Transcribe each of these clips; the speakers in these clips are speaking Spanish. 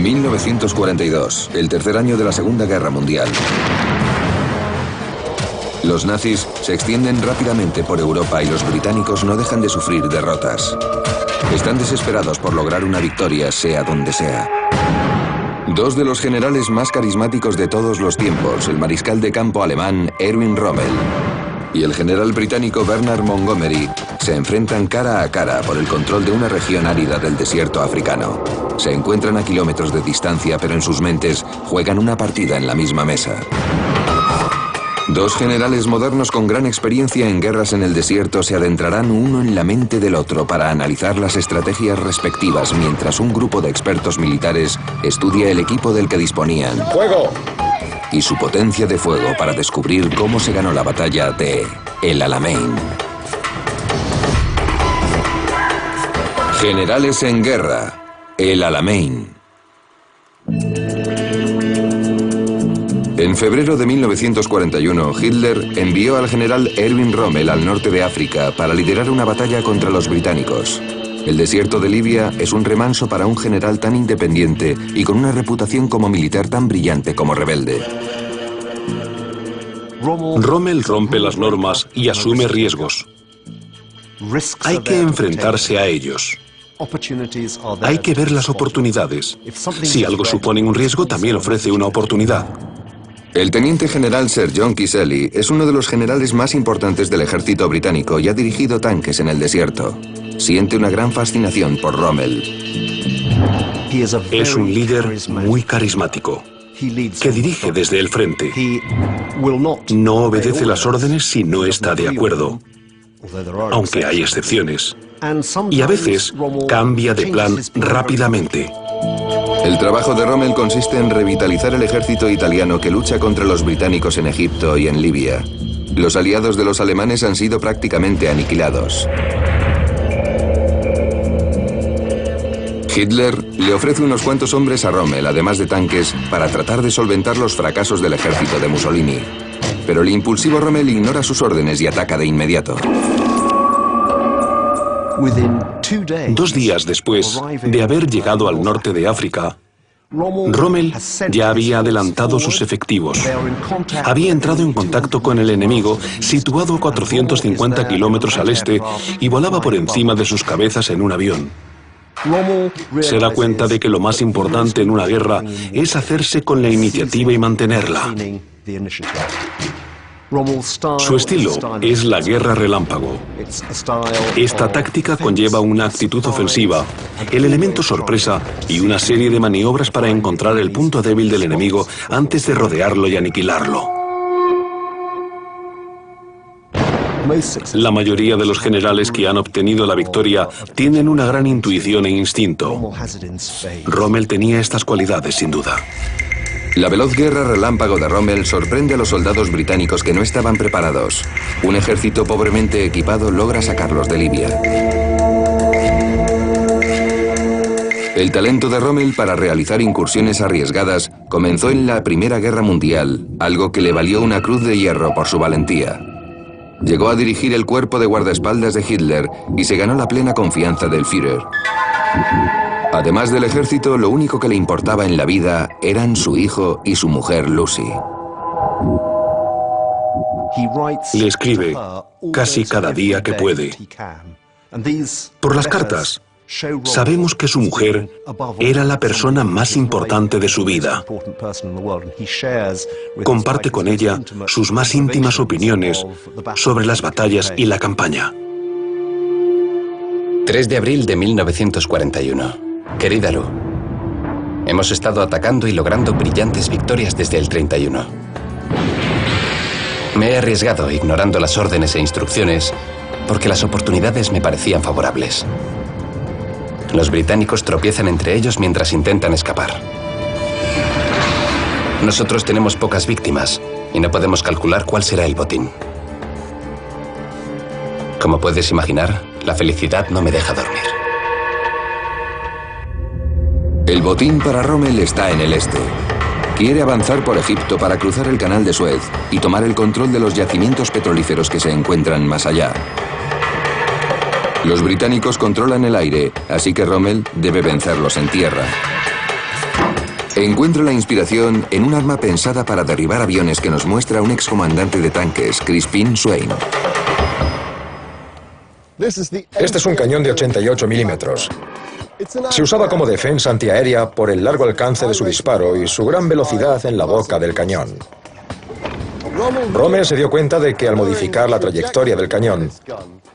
1942, el tercer año de la Segunda Guerra Mundial. Los nazis se extienden rápidamente por Europa y los británicos no dejan de sufrir derrotas. Están desesperados por lograr una victoria, sea donde sea. Dos de los generales más carismáticos de todos los tiempos, el mariscal de campo alemán Erwin Rommel y el general británico Bernard Montgomery, se enfrentan cara a cara por el control de una región árida del desierto africano. Se encuentran a kilómetros de distancia, pero en sus mentes juegan una partida en la misma mesa. Dos generales modernos con gran experiencia en guerras en el desierto se adentrarán uno en la mente del otro para analizar las estrategias respectivas, mientras un grupo de expertos militares estudia el equipo del que disponían. ¡Fuego! Y su potencia de fuego para descubrir cómo se ganó la batalla de El Alamein. Generales en guerra. El Alamein. En febrero de 1941, Hitler envió al general Erwin Rommel al norte de África para liderar una batalla contra los británicos. El desierto de Libia es un remanso para un general tan independiente y con una reputación como militar tan brillante como rebelde. Rommel rompe las normas y asume riesgos. Hay que enfrentarse a ellos. Hay que ver las oportunidades. Si algo supone un riesgo, también ofrece una oportunidad. El teniente general Sir John Kingsley es uno de los generales más importantes del ejército británico y ha dirigido tanques en el desierto. Siente una gran fascinación por Rommel. Es un líder muy carismático, que dirige desde el frente. No obedece las órdenes si no está de acuerdo, aunque hay excepciones. Y a veces cambia de plan rápidamente. El trabajo de Rommel consiste en revitalizar el ejército italiano que lucha contra los británicos en Egipto y en Libia. Los aliados de los alemanes han sido prácticamente aniquilados. Hitler le ofrece unos cuantos hombres a Rommel, además de tanques, para tratar de solventar los fracasos del ejército de Mussolini. Pero el impulsivo Rommel ignora sus órdenes y ataca de inmediato. 2 días después de haber llegado al norte de África, Rommel ya había adelantado sus efectivos. Había entrado en contacto con el enemigo, situado a 450 kilómetros al este, y volaba por encima de sus cabezas en un avión. Se da cuenta de que lo más importante en una guerra es hacerse con la iniciativa y mantenerla. Su estilo es la guerra relámpago. Esta táctica conlleva una actitud ofensiva, el elemento sorpresa y una serie de maniobras para encontrar el punto débil del enemigo antes de rodearlo y aniquilarlo. La mayoría de los generales que han obtenido la victoria tienen una gran intuición e instinto. Rommel tenía estas cualidades, sin duda. La veloz guerra relámpago de Rommel sorprende a los soldados británicos que no estaban preparados. Un ejército pobremente equipado logra sacarlos de Libia. El talento de Rommel para realizar incursiones arriesgadas comenzó en la Primera Guerra Mundial, algo que le valió una Cruz de Hierro por su valentía. Llegó a dirigir el cuerpo de guardaespaldas de Hitler y se ganó la plena confianza del Führer. Además del ejército, lo único que le importaba en la vida eran su hijo y su mujer Lucy. Le escribe casi cada día que puede. Por las cartas, sabemos que su mujer era la persona más importante de su vida. Comparte con ella sus más íntimas opiniones sobre las batallas y la campaña. 3 de abril de 1941. Querida Lu, hemos estado atacando y logrando brillantes victorias desde el 31. Me he arriesgado ignorando las órdenes e instrucciones porque las oportunidades me parecían favorables. Los británicos tropiezan entre ellos mientras intentan escapar. Nosotros tenemos pocas víctimas y no podemos calcular cuál será el botín. Como puedes imaginar, la felicidad no me deja dormir. El botín para Rommel está en el este. Quiere avanzar por Egipto para cruzar el canal de Suez y tomar el control de los yacimientos petrolíferos que se encuentran más allá. Los británicos controlan el aire, así que Rommel debe vencerlos en tierra. Encuentro la inspiración en un arma pensada para derribar aviones que nos muestra un excomandante de tanques, Crispin Swain. Este es un cañón de 88 milímetros. Se usaba como defensa antiaérea por el largo alcance de su disparo y su gran velocidad en la boca del cañón. Rommel se dio cuenta de que al modificar la trayectoria del cañón,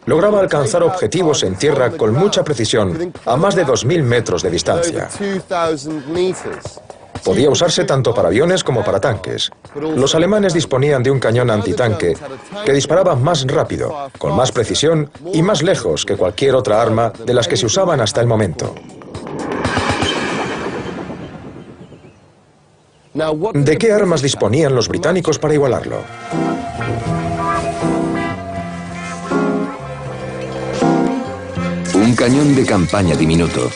lograba alcanzar objetivos en tierra con mucha precisión a más de 2.000 metros de distancia. Podía usarse tanto para aviones como para tanques. Los alemanes disponían de un cañón antitanque que disparaba más rápido, con más precisión y más lejos que cualquier otra arma de las que se usaban hasta el momento. ¿De qué armas disponían los británicos para igualarlo? Un cañón de campaña diminuto.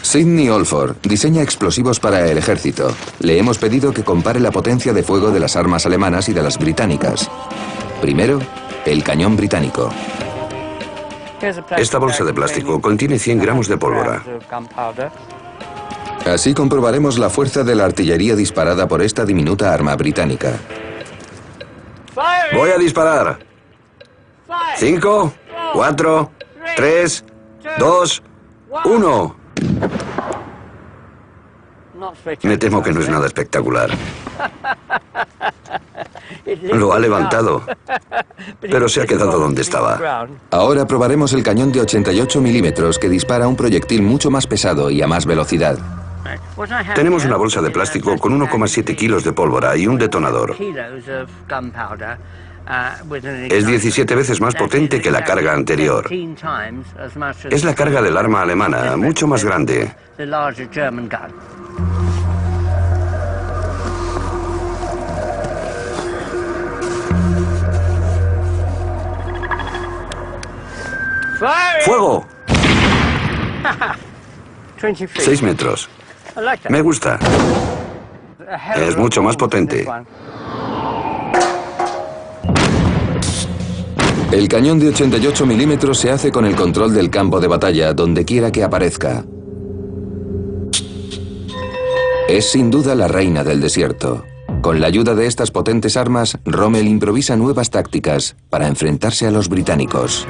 Sidney Olford diseña explosivos para el ejército. Le hemos pedido que compare la potencia de fuego de las armas alemanas y de las británicas. Primero, el cañón británico. Esta bolsa de plástico contiene 100 gramos de pólvora. Así comprobaremos la fuerza de la artillería disparada por esta diminuta arma británica. Voy a disparar. 5, 4, 3, 2, 1. Me temo que no es nada espectacular. Lo ha levantado, pero se ha quedado donde estaba. Ahora probaremos el cañón de 88 milímetros que dispara un proyectil mucho más pesado y a más velocidad. Tenemos una bolsa de plástico con 1,7 kilos de pólvora y un detonador. Es 17 veces más potente que la carga anterior. Es la carga del arma alemana, mucho más grande. ¡Fuego! 6 metros. Me gusta. Es mucho más potente. El cañón de 88 milímetros se hace con el control del campo de batalla, donde quiera que aparezca. Es sin duda la reina del desierto. Con la ayuda de estas potentes armas, Rommel improvisa nuevas tácticas para enfrentarse a los británicos.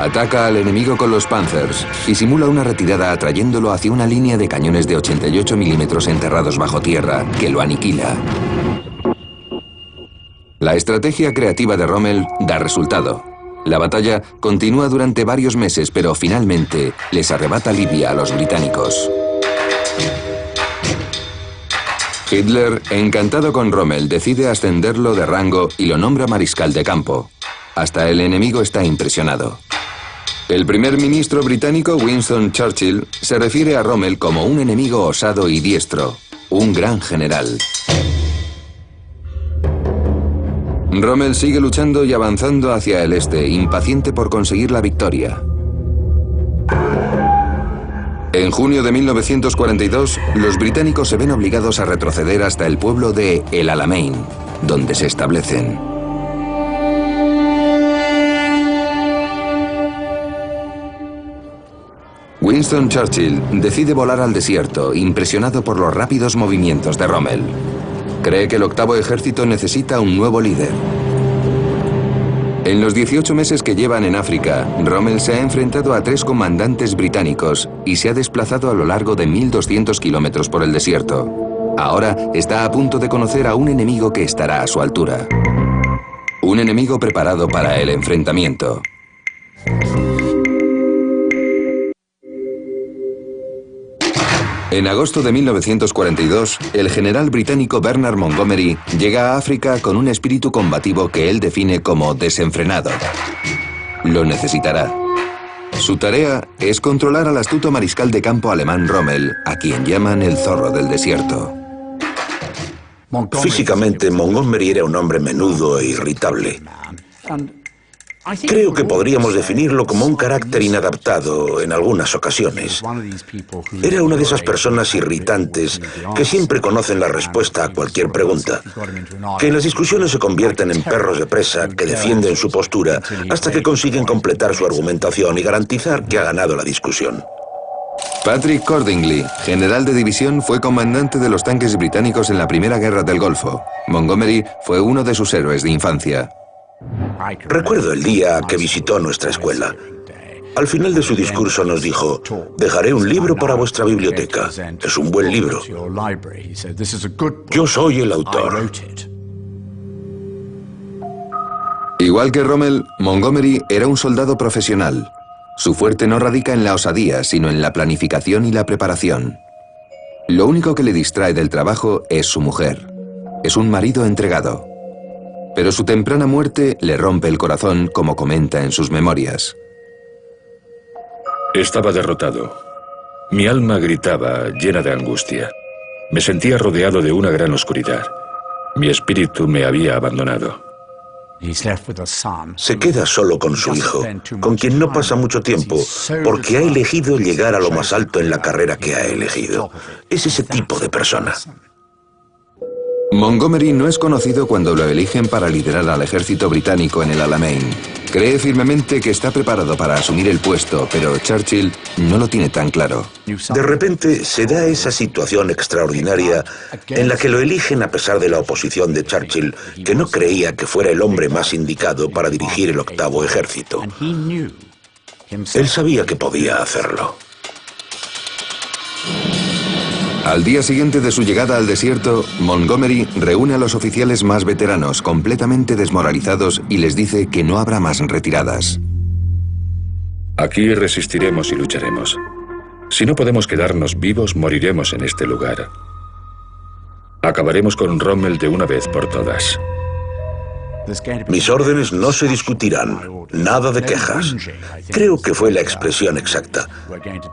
Ataca al enemigo con los Panzers y simula una retirada atrayéndolo hacia una línea de cañones de 88 milímetros enterrados bajo tierra, que lo aniquila. La estrategia creativa de Rommel da resultado. La batalla continúa durante varios meses, pero finalmente les arrebata Libia a los británicos. Hitler, encantado con Rommel, decide ascenderlo de rango y lo nombra mariscal de campo. Hasta el enemigo está impresionado. El primer ministro británico, Winston Churchill, se refiere a Rommel como un enemigo osado y diestro, un gran general. Rommel sigue luchando y avanzando hacia el este, impaciente por conseguir la victoria. En junio de 1942, los británicos se ven obligados a retroceder hasta el pueblo de El Alamein, donde se establecen. Winston Churchill decide volar al desierto, impresionado por los rápidos movimientos de Rommel. Cree que el octavo ejército necesita un nuevo líder. En los 18 meses que llevan en África, Rommel se ha enfrentado a 3 comandantes británicos y se ha desplazado a lo largo de 1.200 kilómetros por el desierto. Ahora está a punto de conocer a un enemigo que estará a su altura. Un enemigo preparado para el enfrentamiento. En agosto de 1942, el general británico Bernard Montgomery llega a África con un espíritu combativo que él define como desenfrenado. Lo necesitará. Su tarea es controlar al astuto mariscal de campo alemán Rommel, a quien llaman el zorro del desierto. Físicamente, Montgomery era un hombre menudo e irritable. Creo que podríamos definirlo como un carácter inadaptado en algunas ocasiones. Era una de esas personas irritantes que siempre conocen la respuesta a cualquier pregunta, que en las discusiones se convierten en perros de presa que defienden su postura hasta que consiguen completar su argumentación y garantizar que ha ganado la discusión. Patrick Cordingley, general de división, fue comandante de los tanques británicos en la Primera Guerra del Golfo. Montgomery fue uno de sus héroes de infancia. Recuerdo el día que visitó nuestra escuela. Al final de su discurso nos dijo: dejaré un libro para vuestra biblioteca. Es un buen libro. Yo soy el autor. Igual que Rommel, Montgomery era un soldado profesional. Su fuerte no radica en la osadía, sino en la planificación y la preparación. Lo único que le distrae del trabajo es su mujer. Es un marido entregado. Pero su temprana muerte le rompe el corazón, como comenta en sus memorias. Estaba derrotado. Mi alma gritaba, llena de angustia. Me sentía rodeado de una gran oscuridad. Mi espíritu me había abandonado. Se queda solo con su hijo, con quien no pasa mucho tiempo, porque ha elegido llegar a lo más alto en la carrera que ha elegido. Es ese tipo de persona. Montgomery no es conocido cuando lo eligen para liderar al ejército británico en el Alamein. Cree firmemente que está preparado para asumir el puesto, pero Churchill no lo tiene tan claro. De repente se da esa situación extraordinaria en la que lo eligen a pesar de la oposición de Churchill, que no creía que fuera el hombre más indicado para dirigir el 8º ejército. Él sabía que podía hacerlo. Al día siguiente de su llegada al desierto, Montgomery reúne a los oficiales más veteranos, completamente desmoralizados, y les dice que no habrá más retiradas. Aquí resistiremos y lucharemos. Si no podemos quedarnos vivos, moriremos en este lugar. Acabaremos con Rommel de una vez por todas. Mis órdenes no se discutirán. Nada de quejas. Creo que fue la expresión exacta.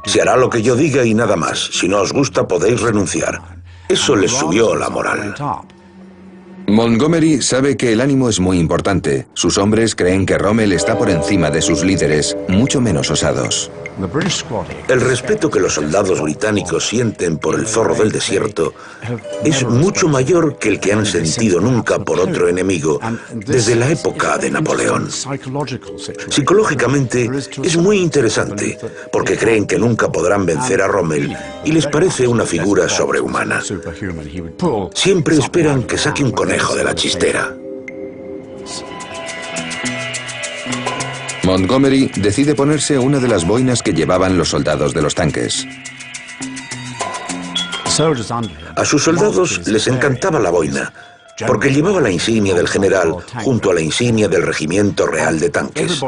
Se hará lo que yo diga y nada más. Si no os gusta, podéis renunciar. Eso les subió la moral. Montgomery sabe que el ánimo es muy importante. Sus hombres creen que Rommel está por encima de sus líderes, mucho menos osados. El respeto que los soldados británicos sienten por el zorro del desierto es mucho mayor que el que han sentido nunca por otro enemigo desde la época de Napoleón. Psicológicamente es muy interesante, porque creen que nunca podrán vencer a Rommel y les parece una figura sobrehumana. Siempre esperan que saque un conejo de la chistera. Montgomery decide ponerse una de las boinas que llevaban los soldados de los tanques. A sus soldados les encantaba la boina, porque llevaba la insignia del general junto a la insignia del Regimiento Real de Tanques.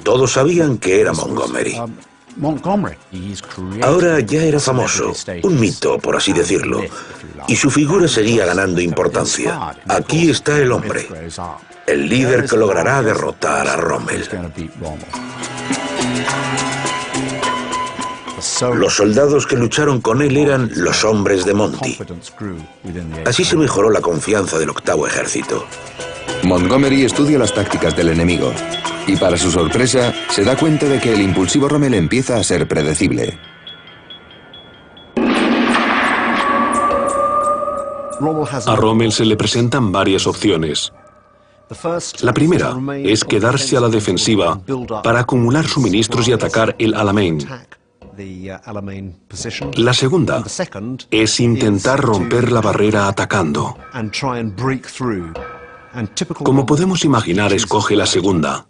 Todos sabían que era Montgomery. Ahora ya era famoso, un mito, por así decirlo, y su figura seguía ganando importancia. Aquí está el hombre, el líder que logrará derrotar a Rommel. Los soldados que lucharon con él eran los hombres de Monty. Así se mejoró la confianza del 8º ejército. Montgomery estudia las tácticas del enemigo y, para su sorpresa, se da cuenta de que el impulsivo Rommel empieza a ser predecible. A Rommel se le presentan varias opciones. La primera es quedarse a la defensiva para acumular suministros y atacar el Alamein. La segunda es intentar romper la barrera atacando. Como podemos imaginar, escoge la segunda.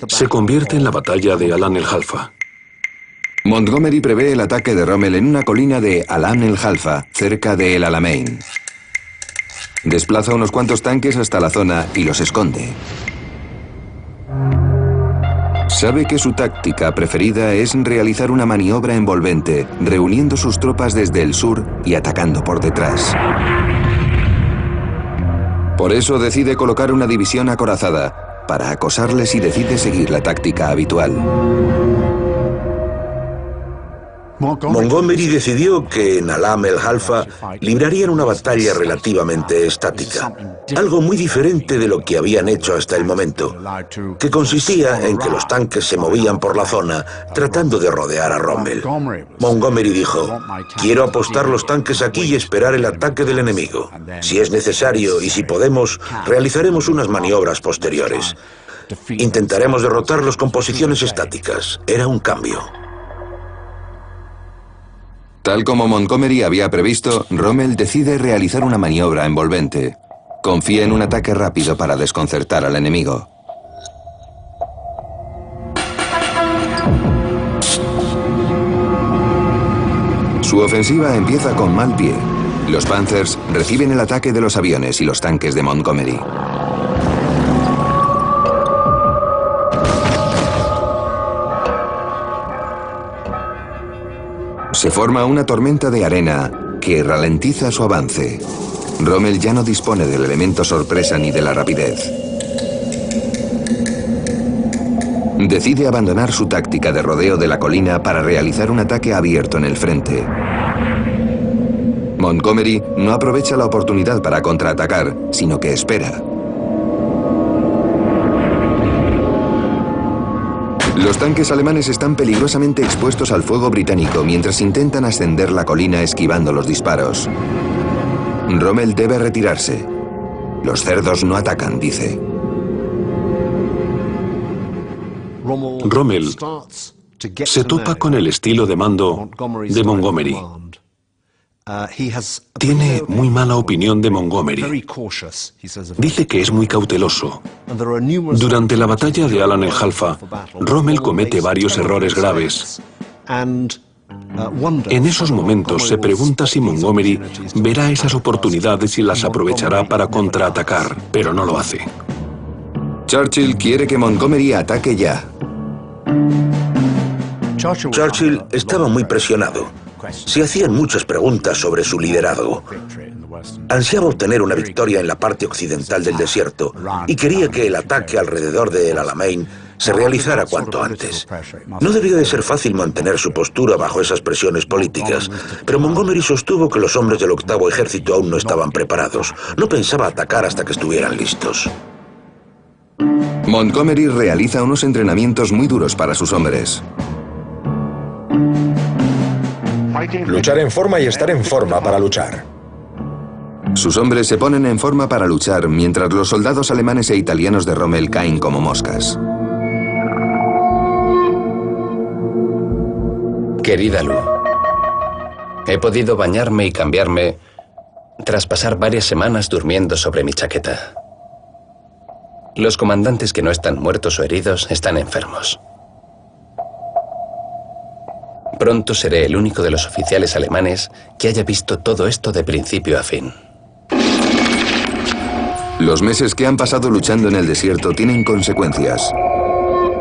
Se convierte en la batalla de Alan el Halfa. Montgomery prevé el ataque de Rommel en una colina de Alan el Halfa, cerca de El Alamein. Desplaza unos cuantos tanques hasta la zona y los esconde. Sabe que su táctica preferida es realizar una maniobra envolvente, reuniendo sus tropas desde el sur y atacando por detrás. Por eso decide colocar una división acorazada para acosarles y decide seguir la táctica habitual. Montgomery decidió que en Alam el Halfa librarían una batalla relativamente estática, algo muy diferente de lo que habían hecho hasta el momento, que consistía en que los tanques se movían por la zona tratando de rodear a Rommel. Montgomery dijo: quiero apostar los tanques aquí y esperar el ataque del enemigo. Si es necesario y si podemos, realizaremos unas maniobras posteriores. Intentaremos derrotarlos con posiciones estáticas. Era un cambio. Tal como Montgomery había previsto, Rommel decide realizar una maniobra envolvente. Confía en un ataque rápido para desconcertar al enemigo. Su ofensiva empieza con mal pie. Los Panthers reciben el ataque de los aviones y los tanques de Montgomery. Se forma una tormenta de arena que ralentiza su avance. Rommel ya no dispone del elemento sorpresa ni de la rapidez. Decide abandonar su táctica de rodeo de la colina para realizar un ataque abierto en el frente. Montgomery no aprovecha la oportunidad para contraatacar, sino que espera. Los tanques alemanes están peligrosamente expuestos al fuego británico mientras intentan ascender la colina esquivando los disparos. Rommel debe retirarse. Los cerdos no atacan, dice. Rommel se topa con el estilo de mando de Montgomery. Tiene muy mala opinión de Montgomery. Dice que es muy cauteloso. Durante la batalla de Alan el Halfa, Rommel comete varios errores graves. En esos momentos se pregunta si Montgomery verá esas oportunidades y las aprovechará para contraatacar, pero no lo hace. Churchill quiere que Montgomery ataque ya. Churchill estaba muy presionado. Se hacían muchas preguntas sobre su liderazgo. Ansiaba obtener una victoria en la parte occidental del desierto y quería que el ataque alrededor de El Alamein se realizara cuanto antes. No debía de ser fácil mantener su postura bajo esas presiones políticas, pero Montgomery sostuvo que los hombres del octavo ejército aún no estaban preparados. No pensaba atacar hasta que estuvieran listos. Montgomery realiza unos entrenamientos muy duros para sus hombres. Luchar en forma y estar en forma para luchar. Sus hombres se ponen en forma para luchar mientras los soldados alemanes e italianos de Rommel caen como moscas. Querida Lou, he podido bañarme y cambiarme tras pasar varias semanas durmiendo sobre mi chaqueta. Los comandantes que no están muertos o heridos están enfermos. Pronto seré el único de los oficiales alemanes que haya visto todo esto de principio a fin. Los meses que han pasado luchando en el desierto tienen consecuencias.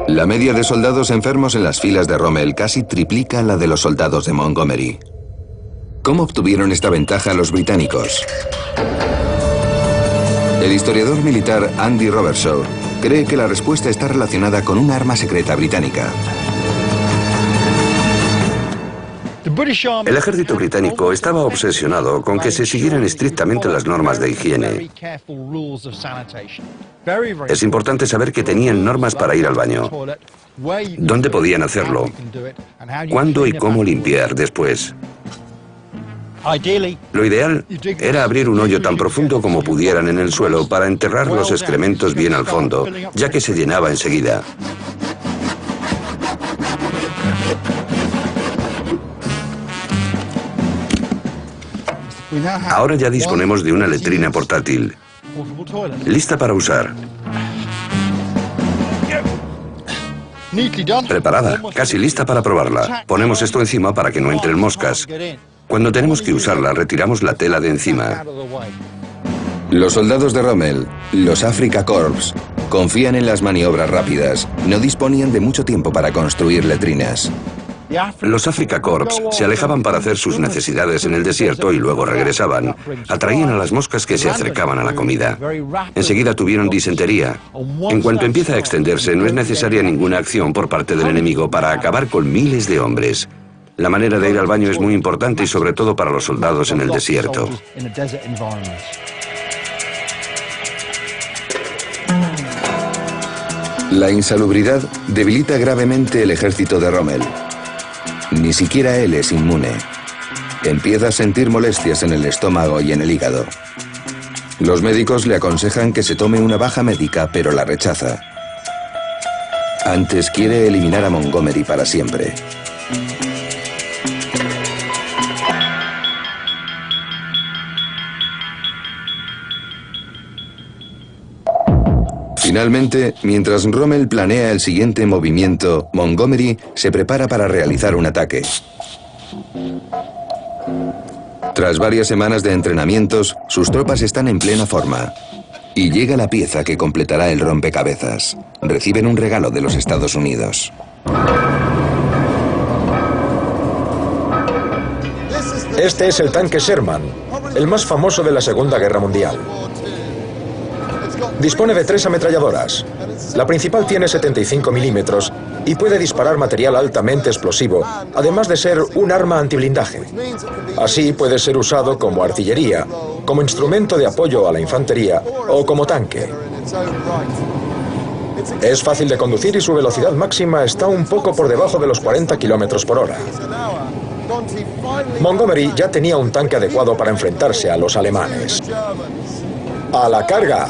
La media de soldados enfermos en las filas de Rommel casi triplica la de los soldados de Montgomery. ¿Cómo obtuvieron esta ventaja los británicos? El historiador militar Andy Robertshaw cree que la respuesta está relacionada con una arma secreta británica. El ejército británico estaba obsesionado con que se siguieran estrictamente las normas de higiene. Es importante saber que tenían normas para ir al baño, dónde podían hacerlo, cuándo y cómo limpiar después. Lo ideal era abrir un hoyo tan profundo como pudieran en el suelo para enterrar los excrementos bien al fondo, ya que se llenaba enseguida. Ahora ya disponemos de una letrina portátil, lista para usar. Preparada, casi lista para probarla. Ponemos esto encima para que no entren moscas. Cuando tenemos que usarla, retiramos la tela de encima. Los soldados de Rommel, los Afrika Korps, confían en las maniobras rápidas. No disponían de mucho tiempo para construir letrinas. Los Afrika Korps se alejaban para hacer sus necesidades en el desierto y luego regresaban. Atraían a las moscas que se acercaban a la comida. Enseguida tuvieron disentería. En cuanto empieza a extenderse, no es necesaria ninguna acción por parte del enemigo para acabar con miles de hombres. La manera de ir al baño es muy importante y sobre todo para los soldados en el desierto. La insalubridad debilita gravemente el ejército de Rommel. Ni siquiera él es inmune. Empieza a sentir molestias en el estómago y en el hígado. Los médicos le aconsejan que se tome una baja médica, pero la rechaza. Antes quiere eliminar a Montgomery para siempre. Finalmente, mientras Rommel planea el siguiente movimiento, Montgomery se prepara para realizar un ataque. Tras varias semanas de entrenamientos, sus tropas están en plena forma. Y llega la pieza que completará el rompecabezas. Reciben un regalo de los Estados Unidos. Este es el tanque Sherman, el más famoso de la Segunda Guerra Mundial. Dispone de 3 ametralladoras. La principal tiene 75 milímetros y puede disparar material altamente explosivo, además de ser un arma antiblindaje. Así puede ser usado como artillería, como instrumento de apoyo a la infantería o como tanque. Es fácil de conducir y su velocidad máxima está un poco por debajo de los 40 kilómetros por hora. Montgomery ya tenía un tanque adecuado para enfrentarse a los alemanes. ¡A la carga!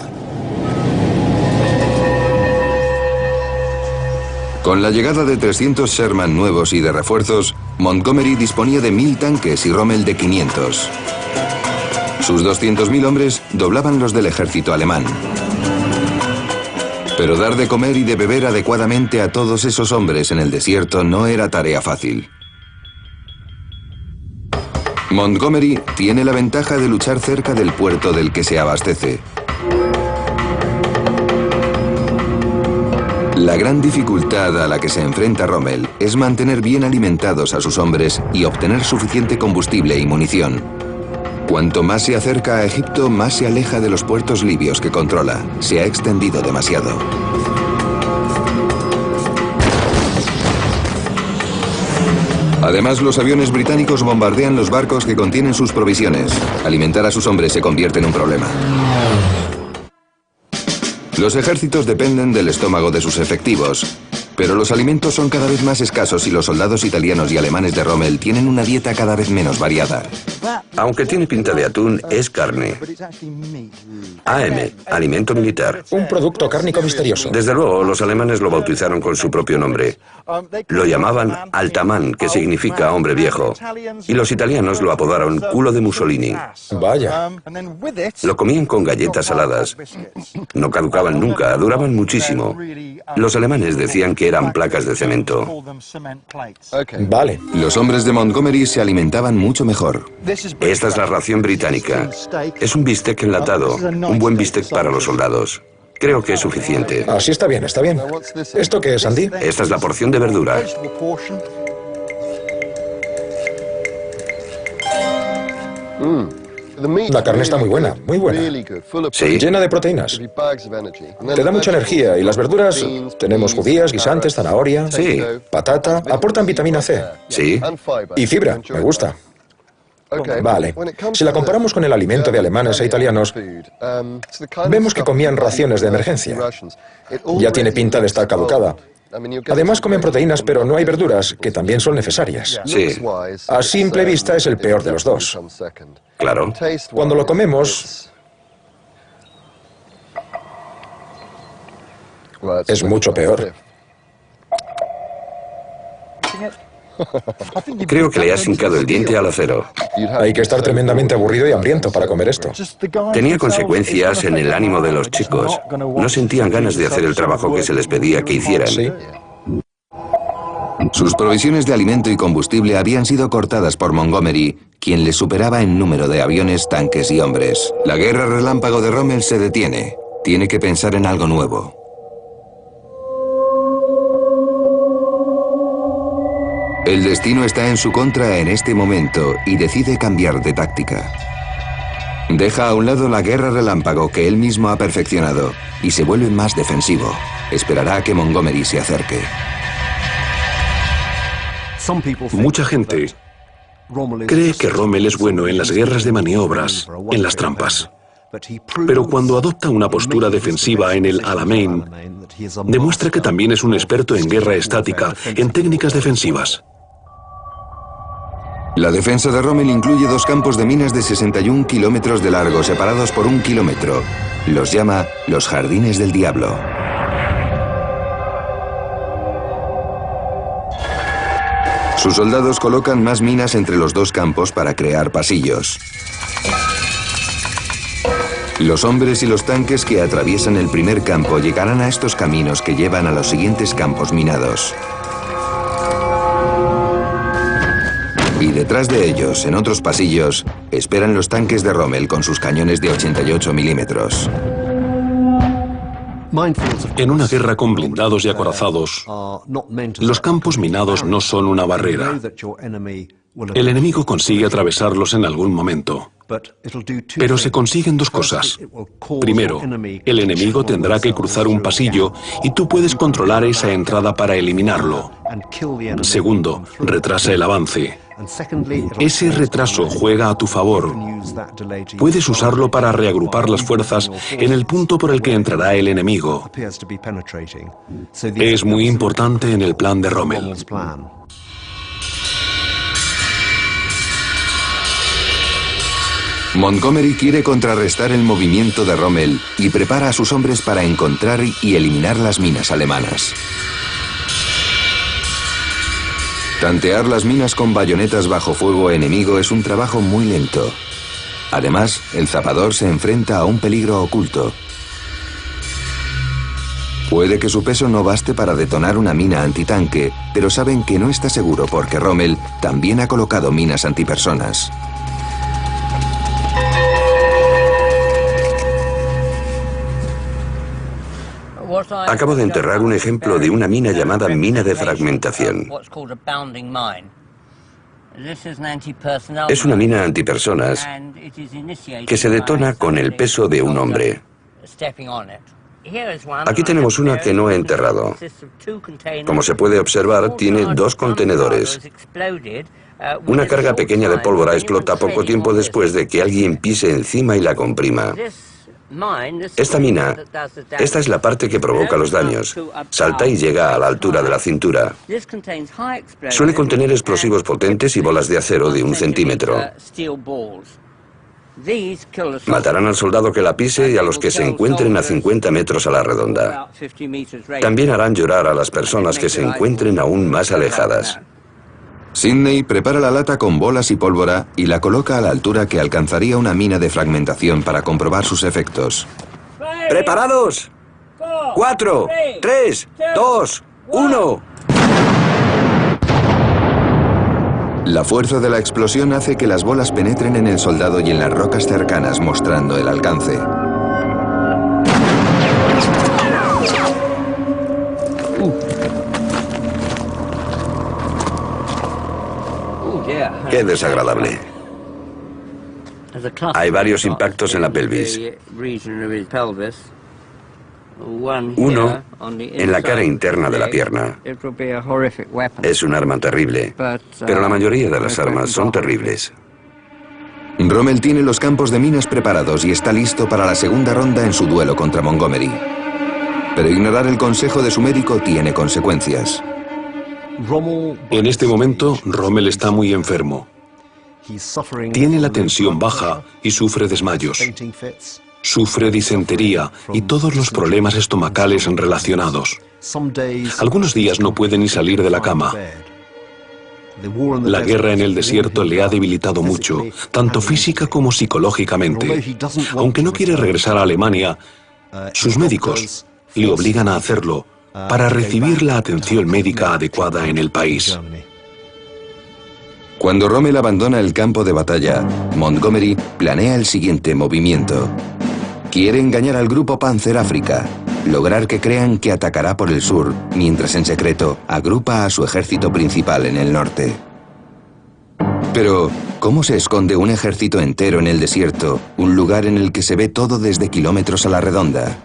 Con la llegada de 300 Sherman nuevos y de refuerzos, Montgomery disponía de 1000 tanques y Rommel de 500. Sus 200.000 hombres doblaban los del ejército alemán. Pero dar de comer y de beber adecuadamente a todos esos hombres en el desierto no era tarea fácil. Montgomery tiene la ventaja de luchar cerca del puerto del que se abastece. La gran dificultad a la que se enfrenta Rommel es mantener bien alimentados a sus hombres y obtener suficiente combustible y munición. Cuanto más se acerca a Egipto, más se aleja de los puertos libios que controla. Se ha extendido demasiado. Además, los aviones británicos bombardean los barcos que contienen sus provisiones. Alimentar a sus hombres se convierte en un problema. Los ejércitos dependen del estómago de sus efectivos, pero los alimentos son cada vez más escasos y los soldados italianos y alemanes de Rommel tienen una dieta cada vez menos variada. Aunque tiene pinta de atún, es carne. AM, alimento militar. Un producto cárnico misterioso. Desde luego, los alemanes lo bautizaron con su propio nombre. Lo llamaban Altamán, que significa hombre viejo. Y los italianos lo apodaron culo de Mussolini. Vaya. Lo comían con galletas saladas. No caducaban nunca, duraban muchísimo. Los alemanes decían que eran placas de cemento. Vale. Los hombres de Montgomery se alimentaban mucho mejor. Esta es la ración británica. Es un bistec enlatado, un buen bistec para los soldados. Creo que es suficiente. Así está bien, está bien. ¿Esto qué es, Andy? Esta es la porción de verdura. La carne está muy buena, muy buena. Sí. Llena de proteínas. Te da mucha energía y las verduras, tenemos judías, guisantes, zanahoria, Sí. patata, aportan vitamina C. Sí. Y fibra, me gusta. Vale. Si la comparamos con el alimento de alemanes e italianos, vemos que comían raciones de emergencia. Ya tiene pinta de estar caducada. Además comen proteínas, pero no hay verduras, que también son necesarias. Sí. A simple vista es el peor de los dos. Claro. Cuando lo comemos, es mucho peor. Creo que le has hincado el diente al acero. Hay que estar tremendamente aburrido y hambriento para comer esto. Tenía consecuencias en el ánimo de los chicos. No sentían ganas de hacer el trabajo que se les pedía que hicieran. Sí. Sus provisiones de alimento y combustible habían sido cortadas por Montgomery, quien les superaba en número de aviones, tanques y hombres. La guerra relámpago de Rommel se detiene. Tiene que pensar en algo nuevo. El destino está en su contra en este momento y decide cambiar de táctica. Deja a un lado la guerra relámpago que él mismo ha perfeccionado y se vuelve más defensivo. Esperará a que Montgomery se acerque. Mucha gente cree que Rommel es bueno en las guerras de maniobras, en las trampas. Pero cuando adopta una postura defensiva en el Alamein, demuestra que también es un experto en guerra estática, en técnicas defensivas. La defensa de Rommel incluye 2 campos de minas de 61 kilómetros de largo, separados por 1 kilómetro. Los llama los Jardines del Diablo. Sus soldados colocan más minas entre los 2 campos para crear pasillos. Los hombres y los tanques que atraviesan el primer campo llegarán a estos caminos que llevan a los siguientes campos minados. Y detrás de ellos, en otros pasillos, esperan los tanques de Rommel con sus cañones de 88 milímetros. En una guerra con blindados y acorazados, los campos minados no son una barrera. El enemigo consigue atravesarlos en algún momento. Pero se consiguen dos cosas. Primero, el enemigo tendrá que cruzar un pasillo y tú puedes controlar esa entrada para eliminarlo. Segundo, retrasa el avance. Ese retraso juega a tu favor. Puedes usarlo para reagrupar las fuerzas en el punto por el que entrará el enemigo. Es muy importante en el plan de Rommel. Montgomery quiere contrarrestar el movimiento de Rommel y prepara a sus hombres para encontrar y eliminar las minas alemanas. Tantear las minas con bayonetas bajo fuego enemigo es un trabajo muy lento. Además, el zapador se enfrenta a un peligro oculto. Puede que su peso no baste para detonar una mina antitanque, pero saben que no está seguro porque Rommel también ha colocado minas antipersonas. Acabo de enterrar un ejemplo de una mina llamada mina de fragmentación. Es una mina antipersonas que se detona con el peso de un hombre. Aquí tenemos una que no he enterrado. Como se puede observar, tiene dos contenedores. Una carga pequeña de pólvora explota poco tiempo después de que alguien pise encima y la comprima. Esta mina, esta es la parte que provoca los daños. Salta y llega a la altura de la cintura. Suele contener explosivos potentes y bolas de acero de 1 centímetro. Matarán al soldado que la pise y a los que se encuentren a 50 metros a la redonda. También harán llorar a las personas que se encuentren aún más alejadas. Sidney prepara la lata con bolas y pólvora y la coloca a la altura que alcanzaría una mina de fragmentación para comprobar sus efectos. ¡Preparados! 4, 3, 2, 1... La fuerza de la explosión hace que las bolas penetren en el soldado y en las rocas cercanas, mostrando el alcance. ¡Qué desagradable! Hay varios impactos en la pelvis. Uno en la cara interna de la pierna. Es un arma terrible, pero la mayoría de las armas son terribles. Rommel tiene los campos de minas preparados y está listo para la segunda ronda en su duelo contra Montgomery. Pero ignorar el consejo de su médico tiene consecuencias. En este momento, Rommel está muy enfermo. Tiene la tensión baja y sufre desmayos. Sufre disentería y todos los problemas estomacales relacionados. Algunos días no puede ni salir de la cama. La guerra en el desierto le ha debilitado mucho, tanto física como psicológicamente. Aunque no quiere regresar a Alemania, sus médicos le obligan a hacerlo para recibir la atención médica adecuada en el país. Cuando Rommel abandona el campo de batalla, Montgomery planea el siguiente movimiento. Quiere engañar al grupo Panzer África, lograr que crean que atacará por el sur, mientras en secreto agrupa a su ejército principal en el norte. Pero, ¿cómo se esconde un ejército entero en el desierto, un lugar en el que se ve todo desde kilómetros a la redonda?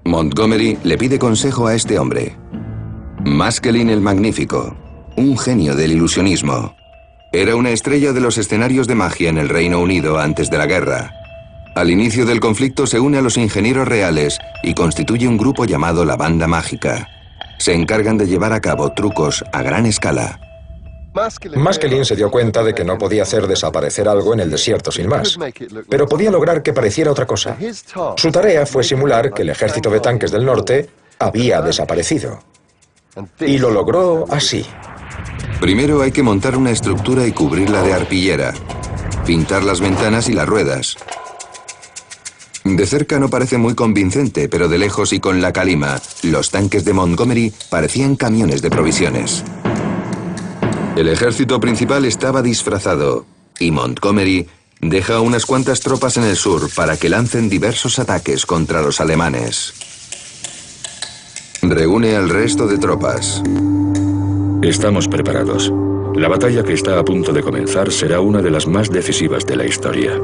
Montgomery le pide consejo a este hombre. Maskelyne el Magnífico, un genio del ilusionismo. Era una estrella de los escenarios de magia en el Reino Unido antes de la guerra. Al inicio del conflicto se une a los ingenieros reales y constituye un grupo llamado la Banda Mágica. Se encargan de llevar a cabo trucos a gran escala. Maskelyne se dio cuenta de que no podía hacer desaparecer algo en el desierto sin más, pero podía lograr que pareciera otra cosa. Su tarea fue simular que el ejército de tanques del norte había desaparecido. Y lo logró así. Primero hay que montar una estructura y cubrirla de arpillera, pintar las ventanas y las ruedas. De cerca no parece muy convincente, pero de lejos y con la calima, los tanques de Montgomery parecían camiones de provisiones. El ejército principal estaba disfrazado, y Montgomery deja unas cuantas tropas en el sur para que lancen diversos ataques contra los alemanes. Reúne al resto de tropas. Estamos preparados. La batalla que está a punto de comenzar será una de las más decisivas de la historia.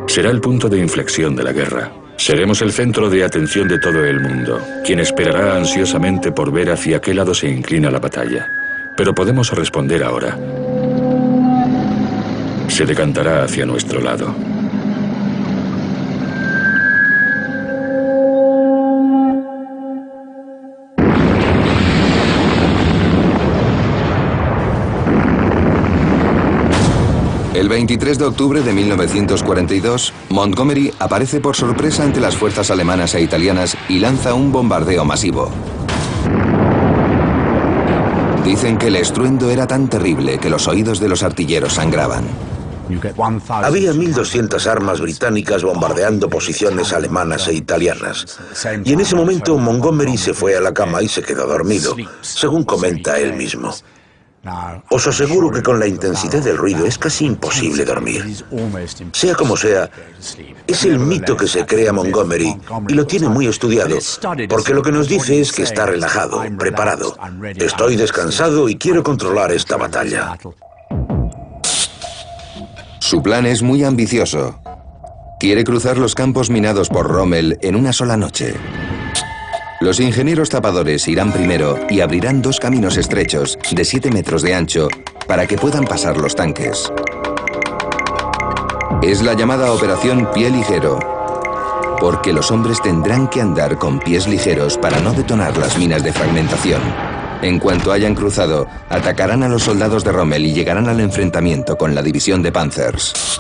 Será el punto de inflexión de la guerra. Seremos el centro de atención de todo el mundo, quien esperará ansiosamente por ver hacia qué lado se inclina la batalla. Pero podemos responder ahora. Se decantará hacia nuestro lado. El 23 de octubre de 1942, Montgomery aparece por sorpresa ante las fuerzas alemanas e italianas y lanza un bombardeo masivo. Dicen que el estruendo era tan terrible que los oídos de los artilleros sangraban. Había 1.200 armas británicas bombardeando posiciones alemanas e italianas. Y en ese momento Montgomery se fue a la cama y se quedó dormido, según comenta él mismo. Os aseguro que con la intensidad del ruido es casi imposible dormir. Sea como sea, es el mito que se crea Montgomery y lo tiene muy estudiado, porque lo que nos dice es que está relajado, preparado. Estoy descansado y quiero controlar esta batalla. Su plan es muy ambicioso. Quiere cruzar los campos minados por Rommel en una sola noche. Los ingenieros tapadores irán primero y abrirán dos caminos estrechos de 7 metros de ancho para que puedan pasar los tanques. Es la llamada Operación Pie Ligero, porque los hombres tendrán que andar con pies ligeros para no detonar las minas de fragmentación. En cuanto hayan cruzado, atacarán a los soldados de Rommel y llegarán al enfrentamiento con la división de Panzers.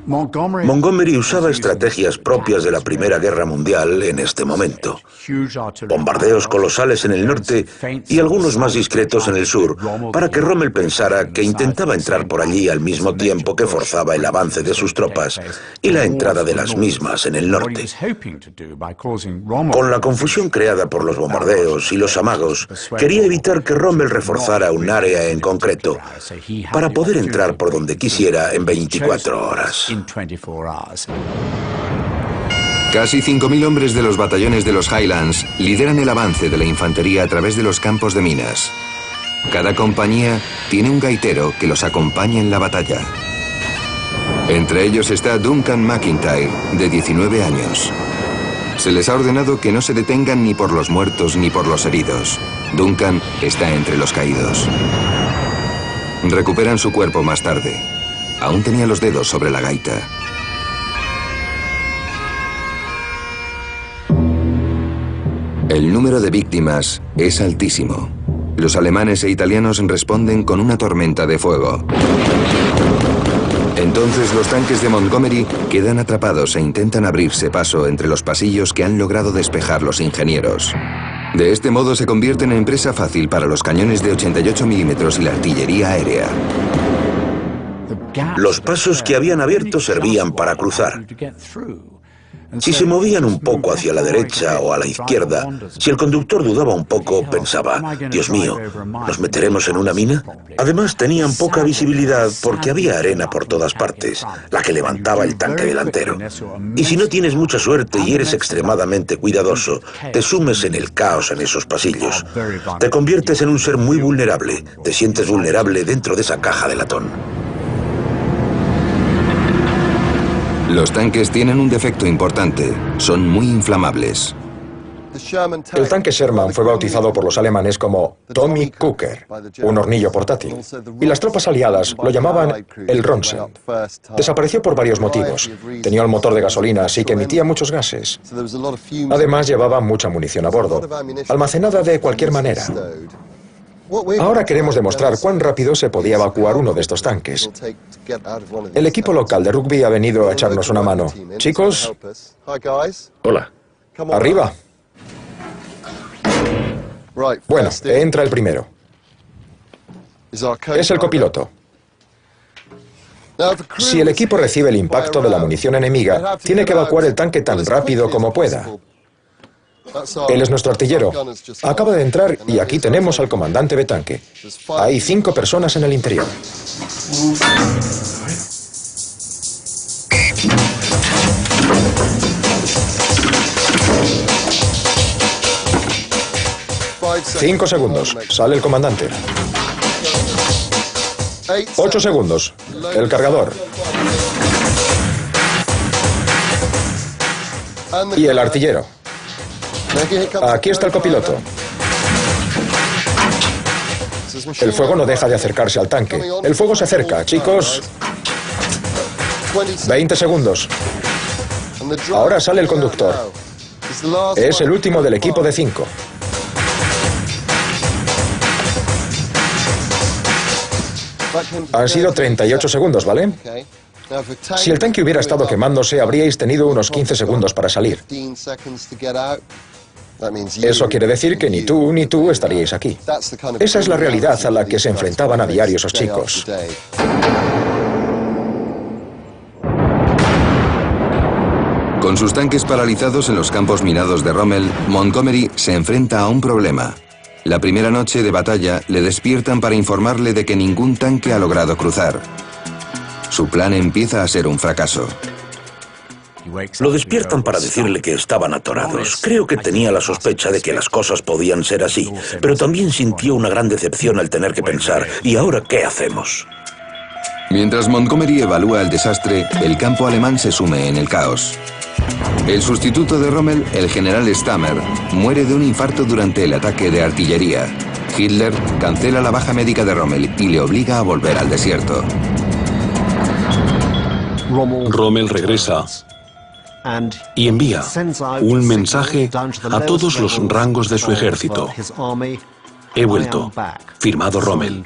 Montgomery usaba estrategias propias de la Primera Guerra Mundial en este momento. Bombardeos colosales en el norte y algunos más discretos en el sur, para que Rommel pensara que intentaba entrar por allí al mismo tiempo que forzaba el avance de sus tropas y la entrada de las mismas en el norte. Con la confusión creada por los bombardeos y los amagos, quería evitar que Rommel reforzara un área en concreto, para poder entrar por donde quisiera en 24 horas. Casi 5.000 hombres de los batallones de los Highlands lideran el avance de la infantería a través de los campos de minas. Cada compañía tiene un gaitero que los acompaña en la batalla. Entre ellos está Duncan McIntyre, de 19 años. Se les ha ordenado que no se detengan ni por los muertos ni por los heridos. Duncan está entre los caídos. Recuperan su cuerpo más tarde. Aún tenía los dedos sobre la gaita. El número de víctimas es altísimo. Los alemanes e italianos responden con una tormenta de fuego. Entonces los tanques de Montgomery quedan atrapados e intentan abrirse paso entre los pasillos que han logrado despejar los ingenieros. De este modo se convierten en presa fácil para los cañones de 88 milímetros y la artillería aérea. Los pasos que habían abierto servían para cruzar. Si se movían un poco hacia la derecha o a la izquierda, si el conductor dudaba un poco, pensaba, Dios mío, ¿nos meteremos en una mina? Además tenían poca visibilidad porque había arena por todas partes, la que levantaba el tanque delantero. Y si no tienes mucha suerte y eres extremadamente cuidadoso, te sumes en el caos en esos pasillos. Te conviertes en un ser muy vulnerable, te sientes vulnerable dentro de esa caja de latón. Los tanques tienen un defecto importante, son muy inflamables. El tanque Sherman fue bautizado por los alemanes como Tommy Cooker, un hornillo portátil, y las tropas aliadas lo llamaban el Ronsen. Desapareció por varios motivos. Tenía el motor de gasolina, así que emitía muchos gases. Además, llevaba mucha munición a bordo, almacenada de cualquier manera. Ahora queremos demostrar cuán rápido se podía evacuar uno de estos tanques. El equipo local de rugby ha venido a echarnos una mano. Chicos. Hola. Arriba. Bueno, entra el primero. Es el copiloto. Si el equipo recibe el impacto de la munición enemiga, tiene que evacuar el tanque tan rápido como pueda. Él es nuestro artillero. Acaba de entrar y aquí tenemos al comandante de tanque. Hay 5 personas en el interior. Cinco segundos. Sale el comandante. 8 segundos. El cargador. Y el artillero. Aquí está el copiloto. El fuego no deja de acercarse al tanque. El fuego se acerca, chicos. 20 segundos. Ahora sale el conductor. Es el último del equipo de 5. Han sido 38 segundos, ¿vale? Si el tanque hubiera estado quemándose, habríais tenido unos 15 segundos para salir. Eso quiere decir que ni tú estaríais aquí. Esa es la realidad a la que se enfrentaban a diario esos chicos. Con sus tanques paralizados en los campos minados de Rommel, Montgomery se enfrenta a un problema. La primera noche de batalla le despiertan para informarle de que ningún tanque ha logrado cruzar. Su plan empieza a ser un fracaso. Lo despiertan para decirle que estaban atorados. Creo que tenía la sospecha de que las cosas podían ser así, pero también sintió una gran decepción al tener que pensar, ¿y ahora qué hacemos? Mientras Montgomery evalúa el desastre, el campo alemán se sume en el caos. El sustituto de Rommel, el general Stammer, muere de un infarto durante el ataque de artillería. Hitler cancela la baja médica de Rommel y le obliga a volver al desierto. Rommel regresa y envía un mensaje a todos los rangos de su ejército. He vuelto. Firmado Rommel.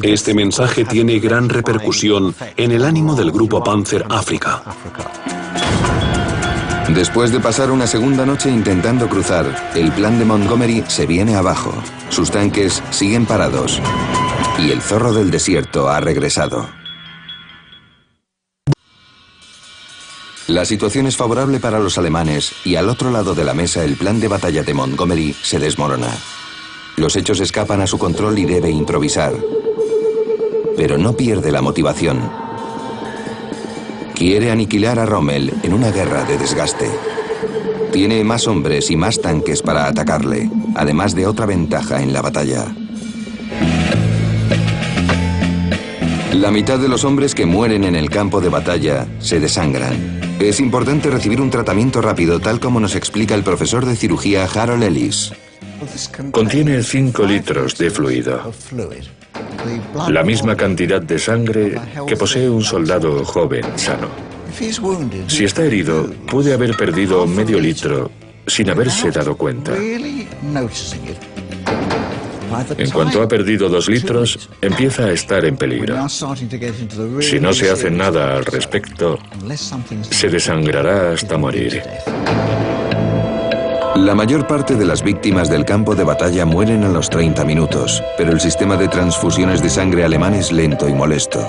Este mensaje tiene gran repercusión en el ánimo del grupo Panzer África. Después de pasar una segunda noche intentando cruzar, el plan de Montgomery se viene abajo. Sus tanques siguen parados y el zorro del desierto ha regresado. La situación es favorable para los alemanes y al otro lado de la mesa el plan de batalla de Montgomery se desmorona. Los hechos escapan a su control y debe improvisar. Pero no pierde la motivación. Quiere aniquilar a Rommel en una guerra de desgaste. Tiene más hombres y más tanques para atacarle, además de otra ventaja en la batalla. La mitad de los hombres que mueren en el campo de batalla se desangran. Es importante recibir un tratamiento rápido, tal como nos explica el profesor de cirugía Harold Ellis. Contiene 5 litros de fluido. La misma cantidad de sangre que posee un soldado joven, sano. Si está herido, puede haber perdido medio litro sin haberse dado cuenta. En cuanto ha perdido 2 litros, empieza a estar en peligro. Si no se hace nada al respecto, se desangrará hasta morir. La mayor parte de las víctimas del campo de batalla mueren a los 30 minutos, pero el sistema de transfusiones de sangre alemán es lento y molesto.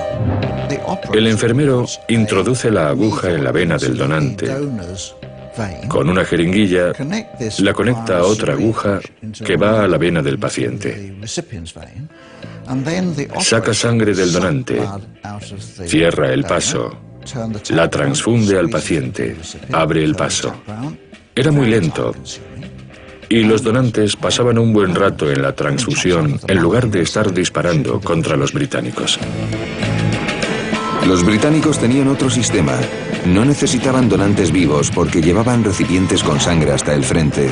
El enfermero introduce la aguja en la vena del donante. Con una jeringuilla, la conecta a otra aguja que va a la vena del paciente. Saca sangre del donante, cierra el paso, la transfunde al paciente, abre el paso. Era muy lento y los donantes pasaban un buen rato en la transfusión en lugar de estar disparando contra los británicos. Los británicos tenían otro sistema. No necesitaban donantes vivos porque llevaban recipientes con sangre hasta el frente.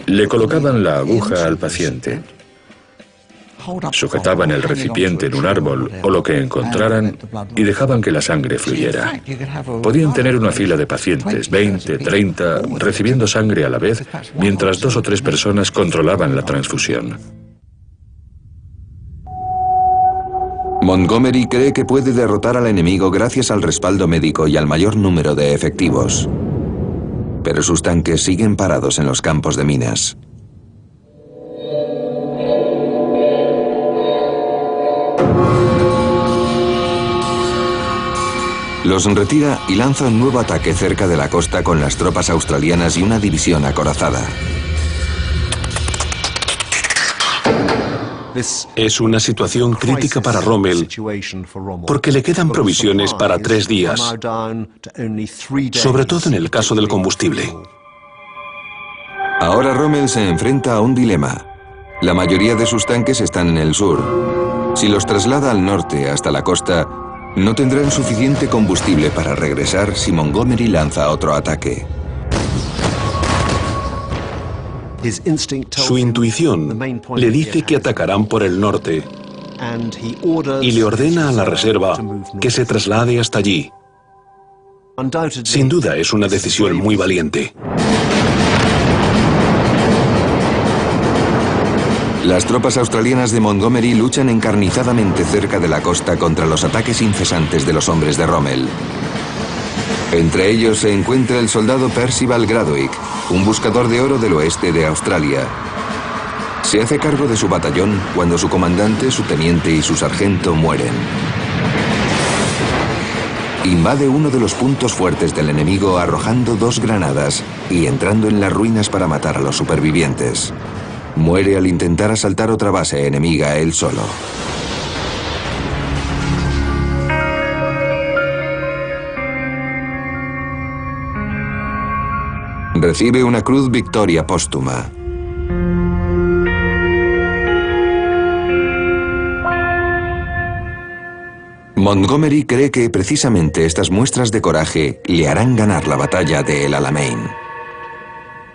Le colocaban la aguja al paciente, sujetaban el recipiente en un árbol o lo que encontraran y dejaban que la sangre fluyera. Podían tener una fila de pacientes, 20, 30, recibiendo sangre a la vez, mientras 2 o 3 personas controlaban la transfusión. Montgomery cree que puede derrotar al enemigo gracias al respaldo médico y al mayor número de efectivos. Pero sus tanques siguen parados en los campos de minas. Los retira y lanza un nuevo ataque cerca de la costa con las tropas australianas y una división acorazada. Es una situación crítica para Rommel porque le quedan provisiones para 3 días, sobre todo en el caso del combustible. Ahora Rommel se enfrenta a un dilema. La mayoría de sus tanques están en el sur. Si los traslada al norte hasta la costa, no tendrán suficiente combustible para regresar si Montgomery lanza otro ataque. Su intuición le dice que atacarán por el norte y le ordena a la reserva que se traslade hasta allí. Sin duda es una decisión muy valiente. Las tropas australianas de Montgomery luchan encarnizadamente cerca de la costa contra los ataques incesantes de los hombres de Rommel. Entre ellos se encuentra el soldado Percival Gradwick, un buscador de oro del oeste de Australia. Se hace cargo de su batallón cuando su comandante, su teniente y su sargento mueren. Invade uno de los puntos fuertes del enemigo arrojando 2 granadas y entrando en las ruinas para matar a los supervivientes. Muere al intentar asaltar otra base enemiga él solo. Recibe una Cruz Victoria póstuma. Montgomery cree que precisamente estas muestras de coraje le harán ganar la batalla de El Alamein.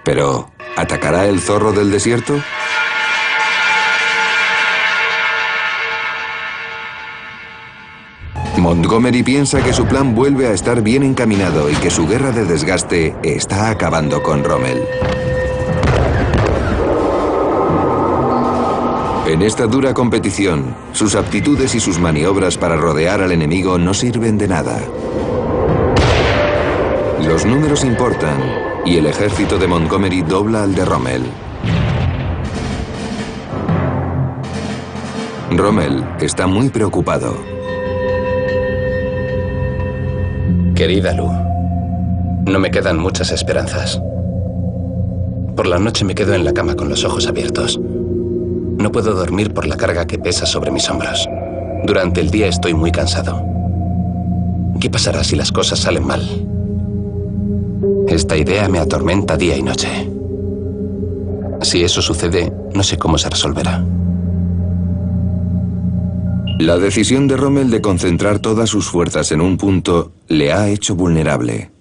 Pero, ¿atacará el zorro del desierto? Montgomery piensa que su plan vuelve a estar bien encaminado y que su guerra de desgaste está acabando con Rommel. En esta dura competición, sus aptitudes y sus maniobras para rodear al enemigo no sirven de nada. Los números importan y el ejército de Montgomery dobla al de Rommel. Rommel está muy preocupado. Querida Lou, no me quedan muchas esperanzas. Por la noche me quedo en la cama con los ojos abiertos. No puedo dormir por la carga que pesa sobre mis hombros. Durante el día estoy muy cansado. ¿Qué pasará si las cosas salen mal? Esta idea me atormenta día y noche. Si eso sucede, no sé cómo se resolverá. La decisión de Rommel de concentrar todas sus fuerzas en un punto le ha hecho vulnerable.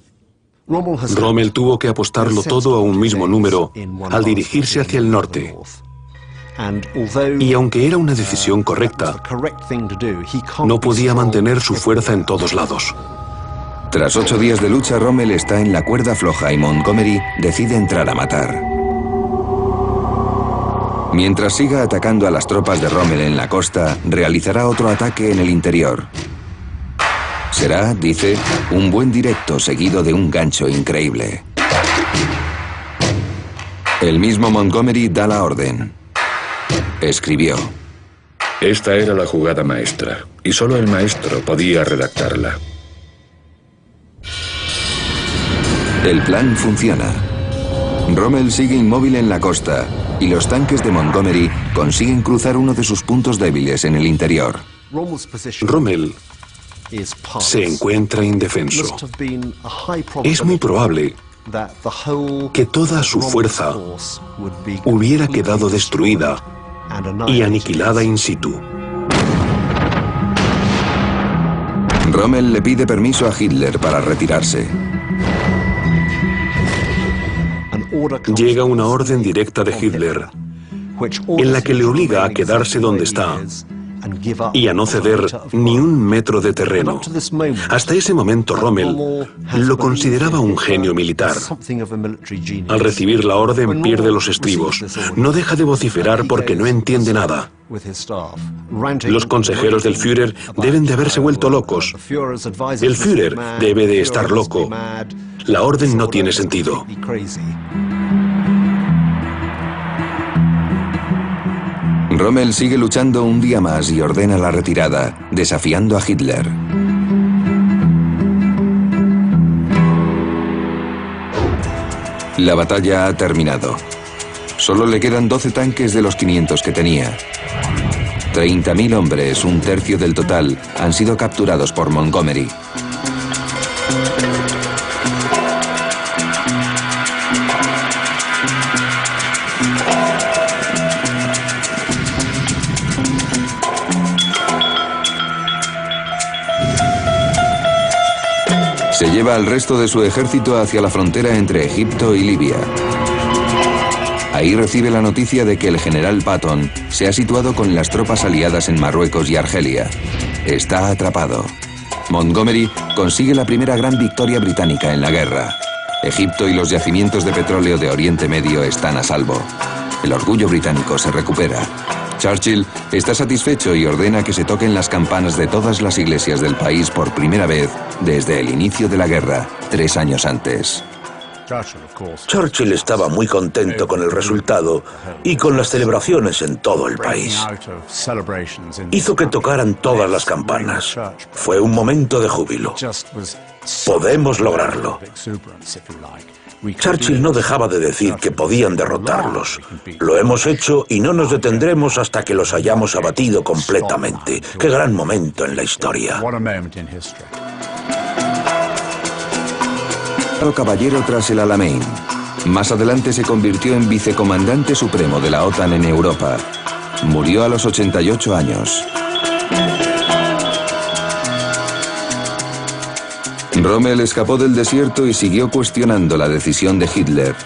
Rommel tuvo que apostarlo todo a un mismo número al dirigirse hacia el norte. Y aunque era una decisión correcta, no podía mantener su fuerza en todos lados. Tras 8 días de lucha, Rommel está en la cuerda floja y Montgomery decide entrar a matar. Mientras siga atacando a las tropas de Rommel en la costa, realizará otro ataque en el interior. Será, dice, un buen directo seguido de un gancho increíble. El mismo Montgomery da la orden. Escribió: Esta era la jugada maestra, y solo el maestro podía redactarla. El plan funciona. Rommel sigue inmóvil en la costa y los tanques de Montgomery consiguen cruzar uno de sus puntos débiles en el interior. Rommel se encuentra indefenso. Es muy probable que toda su fuerza hubiera quedado destruida y aniquilada in situ. Rommel le pide permiso a Hitler para retirarse. Llega una orden directa de Hitler, en la que le obliga a quedarse donde está y a no ceder ni un metro de terreno. Hasta ese momento Rommel lo consideraba un genio militar. Al recibir la orden pierde los estribos. No deja de vociferar porque no entiende nada. Los consejeros del Führer deben de haberse vuelto locos. El Führer debe de estar loco. La orden no tiene sentido. Rommel sigue luchando un día más y ordena la retirada, desafiando a Hitler. La batalla ha terminado. Solo le quedan 12 tanques de los 500 que tenía. 30.000 hombres, un tercio del total, han sido capturados por Montgomery. Se lleva al resto de su ejército hacia la frontera entre Egipto y Libia. Ahí recibe la noticia de que el general Patton se ha situado con las tropas aliadas en Marruecos y Argelia. Está atrapado. Montgomery consigue la primera gran victoria británica en la guerra. Egipto y los yacimientos de petróleo de Oriente Medio están a salvo. El orgullo británico se recupera. Churchill está satisfecho y ordena que se toquen las campanas de todas las iglesias del país por primera vez desde el inicio de la guerra, 3 años antes. Churchill estaba muy contento con el resultado y con las celebraciones en todo el país. Hizo que tocaran todas las campanas. Fue un momento de júbilo. Podemos lograrlo. Churchill no dejaba de decir que podían derrotarlos. Lo hemos hecho y no nos detendremos hasta que los hayamos abatido completamente. ¡Qué gran momento en la historia! Caballero tras el Alamein. Más adelante se convirtió en vicecomandante supremo de la OTAN en Europa. Murió a los 88 años. Rommel escapó del desierto y siguió cuestionando la decisión de Hitler.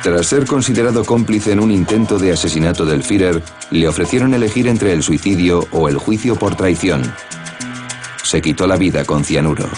Tras ser considerado cómplice en un intento de asesinato del Führer, le ofrecieron elegir entre el suicidio o el juicio por traición. Se quitó la vida con cianuro.